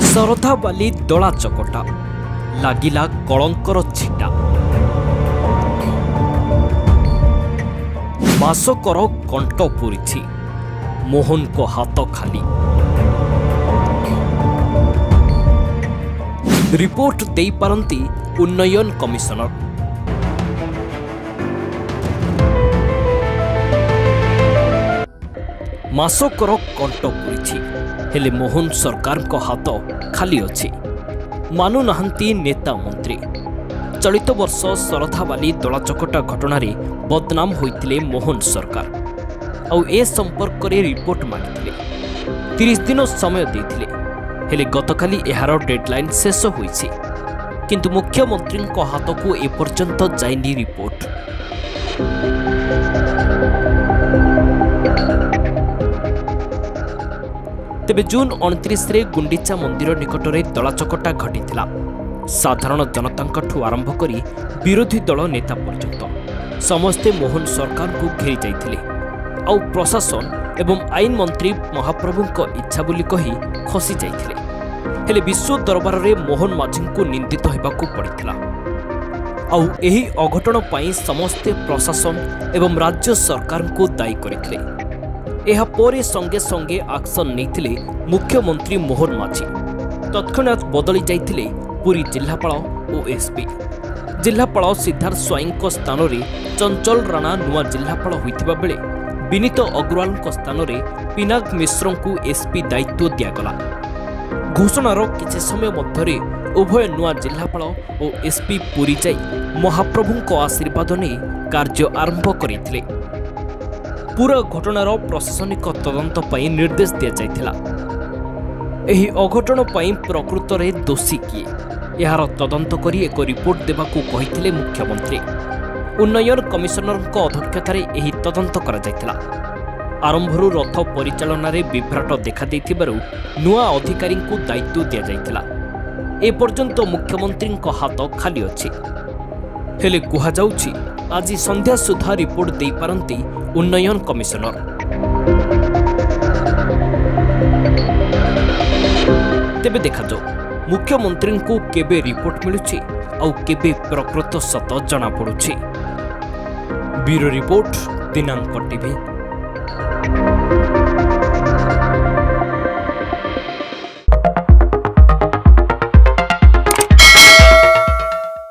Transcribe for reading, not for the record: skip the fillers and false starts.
ଶରଧାବାଲି ଦଳା ଚକଟା ଲାଗିଲା କଳଙ୍କର ଛିଟା। ମାସକର କଣ୍ଟ ପୂରିଛି, ମୋହନଙ୍କ ହାତ ଖାଲି। ରିପୋର୍ଟ ଦେଇପାରନ୍ତି ଉନ୍ନୟନ କମିଶନର। ମାସକର କଣ୍ଟ ପୂରିଛି, ହେଲେ ମୋହନ ସରକାରଙ୍କ ହାତ ଖାଲି ଅଛି। ମାନୁନାହାନ୍ତି ନେତା ମନ୍ତ୍ରୀ। ଚଳିତ ବର୍ଷ ଶରଧାବାଲି ଦଳାଚକଟା ଘଟଣାରେ ବଦନାମ ହୋଇଥିଲେ ମୋହନ ସରକାର। ଆଉ ଏ ସମ୍ପର୍କରେ ରିପୋର୍ଟ ମାଗିଥିଲେ। 30 ଦିନ ସମୟ ଦେଇଥିଲେ, ହେଲେ ଗତକାଲି ଏହାର ଡେଡଲାଇନ୍ ଶେଷ ହୋଇଛି। କିନ୍ତୁ ମୁଖ୍ୟମନ୍ତ୍ରୀଙ୍କ ହାତକୁ ଏପର୍ଯ୍ୟନ୍ତ ଯାଇନି ରିପୋର୍ଟ। ତେବେ ଜୁନ୍ 29ରେ ଗୁଣ୍ଡିଚା ମନ୍ଦିର ନିକଟରେ ଦଳାଚକଟା ଘଟିଥିଲା। ସାଧାରଣ ଜନତାଙ୍କଠୁ ଆରମ୍ଭ କରି ବିରୋଧୀ ଦଳ ନେତା ପର୍ଯ୍ୟନ୍ତ ସମସ୍ତେ ମୋହନ ସରକାରଙ୍କୁ ଘେରି ଯାଇଥିଲେ। ଆଉ ପ୍ରଶାସନ ଏବଂ ଆଇନ ମନ୍ତ୍ରୀ ମହାପ୍ରଭୁଙ୍କ ଇଚ୍ଛା ବୋଲି କହି ଖସି ଯାଇଥିଲେ। ହେଲେ ବିଶ୍ୱ ଦରବାରରେ ମୋହନ ମାଝୀଙ୍କୁ ନିନ୍ଦିତ ହେବାକୁ ପଡ଼ିଥିଲା। ଆଉ ଏହି ଅଘଟଣ ପାଇଁ ସମସ୍ତେ ପ୍ରଶାସନ ଏବଂ ରାଜ୍ୟ ସରକାରଙ୍କୁ ଦାୟୀ କରିଥିଲେ। ଏହାପରେ ସଙ୍ଗେ ସଙ୍ଗେ ଆକ୍ସନ୍ ନେଇଥିଲେ ମୁଖ୍ୟମନ୍ତ୍ରୀ ମୋହନ ମାଝୀ। ତତ୍କ୍ଷଣାତ୍ ବଦଳି ଯାଇଥିଲେ ପୁରୀ ଜିଲ୍ଲାପାଳ ଓ ଏସ୍ପି। ଜିଲ୍ଲାପାଳ ସିଦ୍ଧାର୍ଥ ସ୍ୱାଇଁଙ୍କ ସ୍ଥାନରେ ଚଞ୍ଚଳ ରାଣା ନୂଆ ଜିଲ୍ଲାପାଳ ହୋଇଥିବା ବେଳେ ବିନୀତ ଅଗ୍ରୱାଲଙ୍କ ସ୍ଥାନରେ ପିନାକ ମିଶ୍ରଙ୍କୁ ଏସ୍ପି ଦାୟିତ୍ୱ ଦିଆଗଲା। ଘୋଷଣାର କିଛି ସମୟ ମଧ୍ୟରେ ଉଭୟ ନୂଆ ଜିଲ୍ଲାପାଳ ଓ ଏସ୍ପି ପୁରୀ ଯାଇ ମହାପ୍ରଭୁଙ୍କ ଆଶୀର୍ବାଦ ନେଇ କାର୍ଯ୍ୟ ଆରମ୍ଭ କରିଥିଲେ। पूरा घटनार प्रशासनिक तदंत पर निर्देश दि जाइथिला। एही अघटन पर प्रकृत रे दोषी किए यार तदंत करी एक रिपोर्ट देबाकू कहिथिले मुख्यमंत्री। उन्नयन कमिशनर अध्यक्षतार एही तदंत करा जाइथिला। आरंभरू रथ परिचालन रे विभ्राट देखा देथिबारु नुआ अधिकारी को दायित्व दि जाइथिला। ए पर्यंत मुख्यमंत्री हाथ खाली अछि। हेले कुहा जाउछि आज संध्या सुधा रिपोर्ट दे पारंती उन्नयन कमिशनर। तेबे देखा जाओ मुख्यमंत्री को केबे रिपोर्ट मिलुछि आउ केबे प्रकृत सत जना पड़ुछि। ब्यूरो रिपोर्ट दिनांक टीवी।